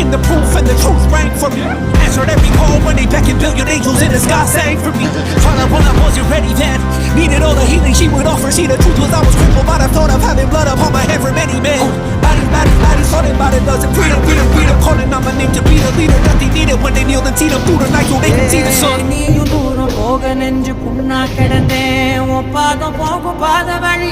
seeking the proof and the truth rang for me. Answered every call when they beckoned, billion angels in the sky sang for me. Trial when I wasn't ready then, needed all the healing she would offer. See, the truth was I was crippled by the thought of having blood upon my head for many men. Bodies, thought about it doesn't freedom, calling on my name to be the leader that they needed when they kneeled and seen them through the night so they can see the sun. நீயும் தூரம் போக நெஞ்சு புண்ணா கிடந்தேன் உன் பாதம் போகும் பாத வழி